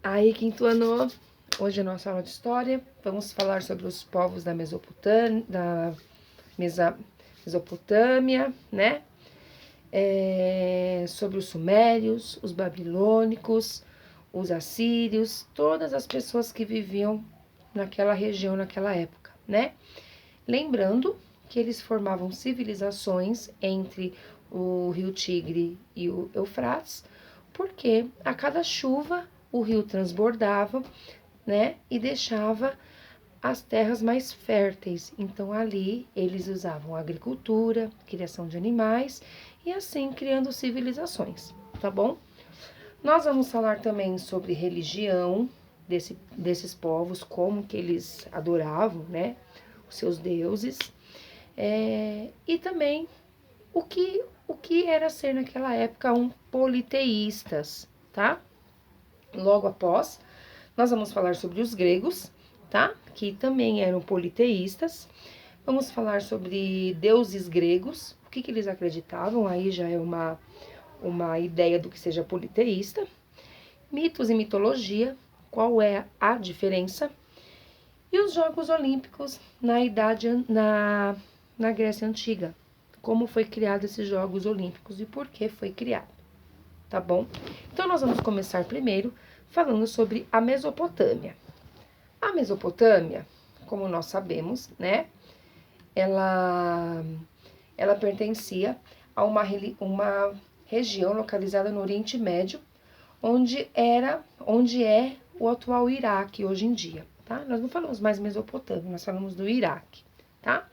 Aí, quinto ano, hoje é a nossa aula de história. Vamos falar sobre os povos da Mesopotâmia, né? Sobre os sumérios, os babilônicos, os assírios, todas as pessoas que viviam naquela região, naquela época, né? Lembrando que eles formavam civilizações entre o rio Tigre e o Eufrates, porque a cada chuva o rio transbordava, né, e deixava as terras mais férteis. Então ali eles usavam agricultura, criação de animais e assim criando civilizações, tá bom? Nós vamos falar também sobre religião desses povos, como que eles adoravam, né, os seus deuses, e também o que era ser naquela época um politeístas, tá? Logo após, nós vamos falar sobre os gregos, tá? Que também eram politeístas. Vamos falar sobre deuses gregos, o que eles acreditavam, aí já é uma ideia do que seja politeísta. Mitos e mitologia, qual é a diferença? E os Jogos Olímpicos na Grécia Antiga. Como foi criado esses Jogos Olímpicos e por que foi criado, tá bom? Então, nós vamos começar primeiro falando sobre a Mesopotâmia. A Mesopotâmia, como nós sabemos, né, ela pertencia a uma região localizada no Oriente Médio, onde é o atual Iraque hoje em dia, tá? Nós não falamos mais Mesopotâmia, nós falamos do Iraque, tá?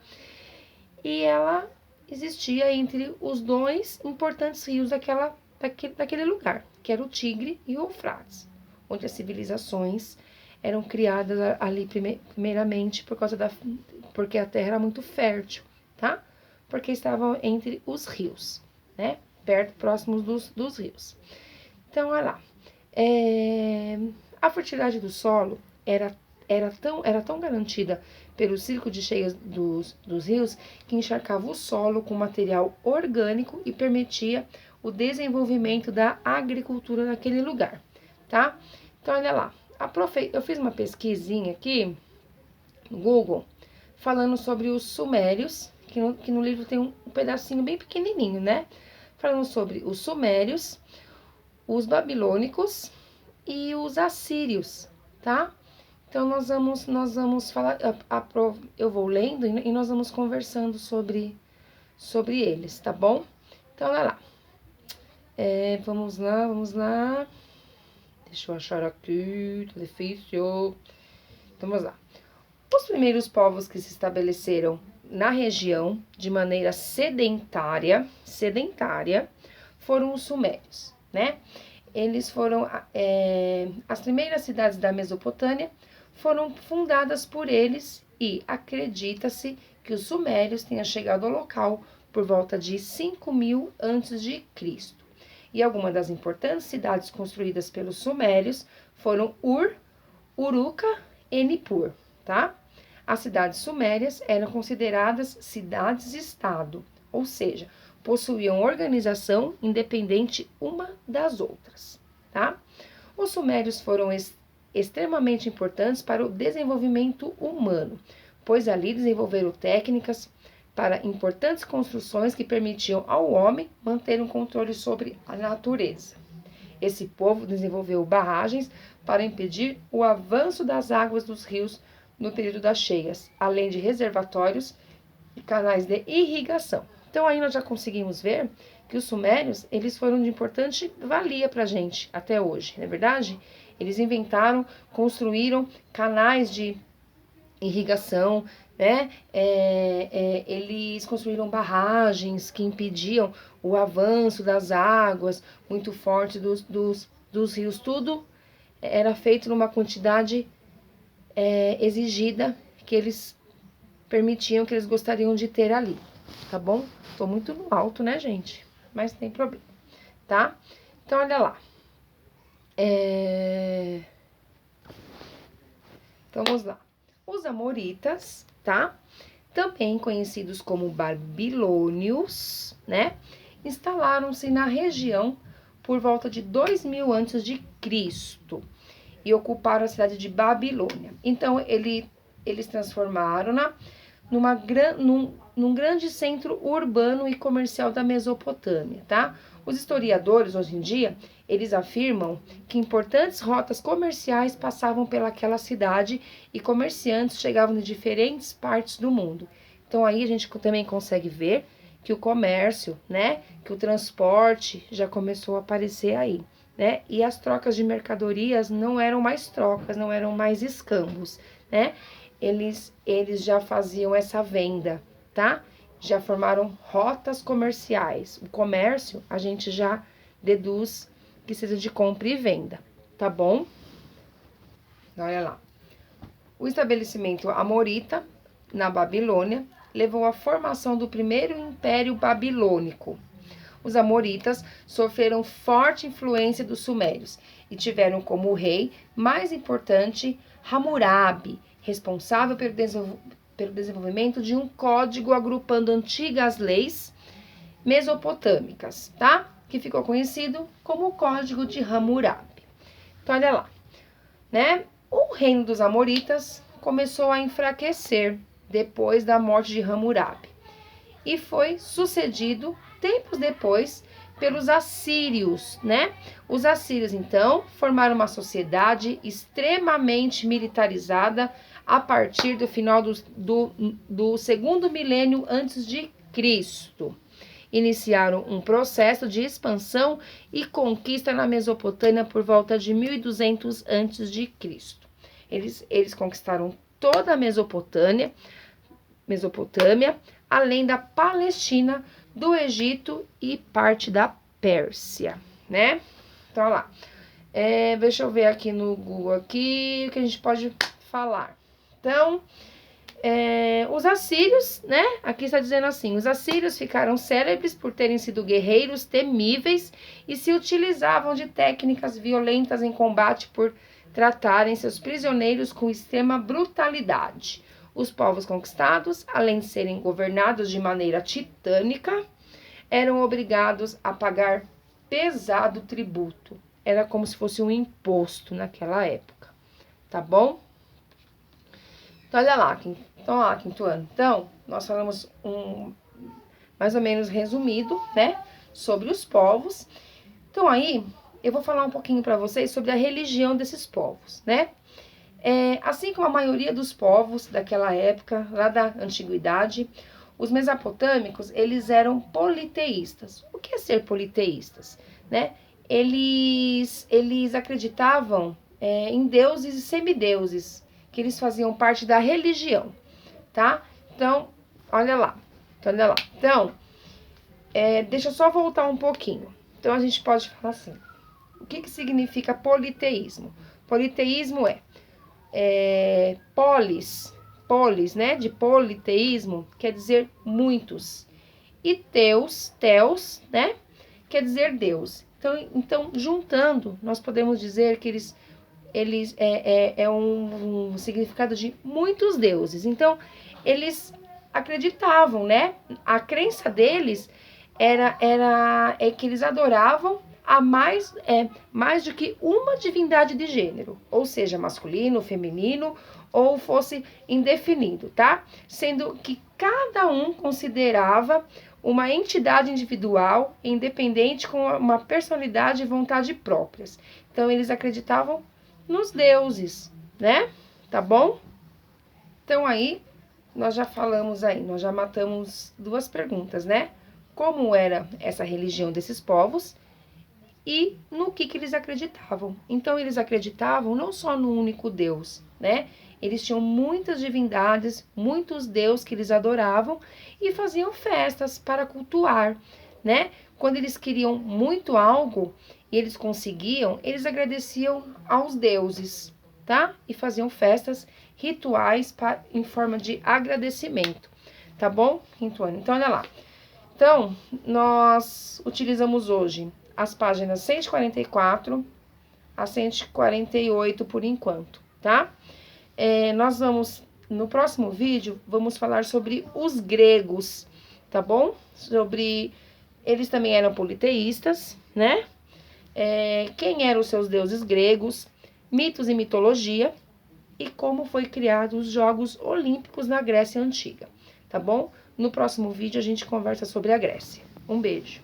E ela existia entre os dois importantes rios daquele lugar, que era o Tigre e o Eufrates, onde as civilizações eram criadas ali primeiramente porque a terra era muito fértil, tá? Porque estavam entre os rios, né? Próximos dos rios. Então, olha lá. A fertilidade do solo era tão garantida pelo ciclo de cheias dos rios que encharcava o solo com material orgânico e permitia o desenvolvimento da agricultura naquele lugar, tá? Então, olha lá. Eu fiz uma pesquisinha aqui no Google falando sobre os sumérios, que no livro tem um pedacinho bem pequenininho, né? Falando sobre os sumérios, os babilônicos e os assírios, tá? Então, nós vamos falar, eu vou lendo e nós vamos conversando sobre eles, tá bom? Então, olha lá. Vamos lá. Deixa eu achar aqui, tá difícil. Então, vamos lá. Os primeiros povos que se estabeleceram na região de maneira sedentária foram os sumérios, né? Eles foram, as primeiras cidades da Mesopotâmia foram fundadas por eles e acredita-se que os sumérios tenham chegado ao local por volta de 5.000 a.C. E algumas das importantes cidades construídas pelos sumérios foram Uruca e Nippur, tá? As cidades sumérias eram consideradas cidades-estado, ou seja, possuíam organização independente uma das outras, tá? Os sumérios foram extremamente importantes para o desenvolvimento humano, pois ali desenvolveram técnicas para importantes construções que permitiam ao homem manter um controle sobre a natureza. Esse povo desenvolveu barragens para impedir o avanço das águas dos rios no período das cheias, além de reservatórios e canais de irrigação. Então aí nós já conseguimos ver que os sumérios, eles foram de importante valia para a gente até hoje, não é verdade? Eles inventaram, construíram canais de irrigação, né? Eles construíram barragens que impediam o avanço das águas muito forte dos rios. Tudo era feito numa quantidade exigida que eles permitiam, que eles gostariam de ter ali, tá bom? Tô muito no alto, né, gente? Mas tem problema, tá? Então, olha lá. Então, vamos lá. Os amoritas, tá? Também conhecidos como babilônios, né? Instalaram-se na região por volta de 2.000 a.C. e ocuparam a cidade de Babilônia. Então, eles transformaram-na num grande centro urbano e comercial da Mesopotâmia, tá? Os historiadores, hoje em dia, eles afirmam que importantes rotas comerciais passavam pelaquela cidade e comerciantes chegavam de diferentes partes do mundo. Então, aí a gente também consegue ver que o comércio, né, que o transporte já começou a aparecer aí, né? E as trocas de mercadorias não eram mais trocas, não eram mais escambos, né? Eles já faziam essa venda, tá? Já formaram rotas comerciais. O comércio, a gente já deduz que seja de compra e venda, tá bom? Olha lá. O estabelecimento amorita, na Babilônia, levou à formação do primeiro império babilônico. Os amoritas sofreram forte influência dos sumérios e tiveram como rei mais importante Hammurabi, responsável pelo desenvolvimento de um código agrupando antigas leis mesopotâmicas, tá? Que ficou conhecido como o Código de Hammurabi. Então, olha lá, né? O reino dos amoritas começou a enfraquecer depois da morte de Hammurabi e foi sucedido tempos depois pelos assírios, né? Os assírios, então, formaram uma sociedade extremamente militarizada a partir do final do segundo milênio antes de Cristo. Iniciaram um processo de expansão e conquista na Mesopotâmia por volta de 1200 antes de Cristo. Eles conquistaram toda a Mesopotâmia, além da Palestina, do Egito e parte da Pérsia, né? Então, olha lá. Deixa eu ver aqui no Google aqui o que a gente pode falar. Então, os assírios, né? Aqui está dizendo assim: os assírios ficaram célebres por terem sido guerreiros temíveis e se utilizavam de técnicas violentas em combate por tratarem seus prisioneiros com extrema brutalidade. Os povos conquistados, além de serem governados de maneira titânica, eram obrigados a pagar pesado tributo. Era como se fosse um imposto naquela época, tá bom? Então, olha lá, quinto ano. Então, nós falamos mais ou menos resumido, né, sobre os povos. Então, aí, eu vou falar um pouquinho para vocês sobre a religião desses povos, né? Assim como a maioria dos povos daquela época, lá da antiguidade, os mesopotâmicos, eles eram politeístas. O que é ser politeístas? Né? Eles acreditavam em deuses e semideuses, que eles faziam parte da religião, tá? Então, olha lá. Então, deixa eu só voltar um pouquinho. Então, a gente pode falar assim, o que significa politeísmo? Politeísmo polis, né, de politeísmo, quer dizer muitos. E teos, né, quer dizer Deus. Então, juntando, nós podemos dizer que eles um significado de muitos deuses. Então, eles acreditavam, né? A crença deles é que eles adoravam a mais do que uma divindade de gênero, ou seja, masculino, feminino, ou fosse indefinido, tá? Sendo que cada um considerava uma entidade individual, independente, com uma personalidade e vontade próprias. Então, eles acreditavam nos deuses, né? Tá bom? Então, aí, nós já falamos aí, nós já matamos duas perguntas, né? Como era essa religião desses povos e no que eles acreditavam. Então, eles acreditavam não só no único Deus, né? Eles tinham muitas divindades, muitos deuses que eles adoravam e faziam festas para cultuar, né? Quando eles queriam muito algo e eles conseguiam, eles agradeciam aos deuses, tá? E faziam festas, rituais em forma de agradecimento, tá bom? Quinto ano. Então, olha lá. Então, nós utilizamos hoje as páginas 144 a 148 por enquanto, tá? Nós vamos, no próximo vídeo, vamos falar sobre os gregos, tá bom? Eles também eram politeístas, né? Quem eram os seus deuses gregos, mitos e mitologia e como foi criado os Jogos Olímpicos na Grécia Antiga, tá bom? No próximo vídeo a gente conversa sobre a Grécia. Um beijo!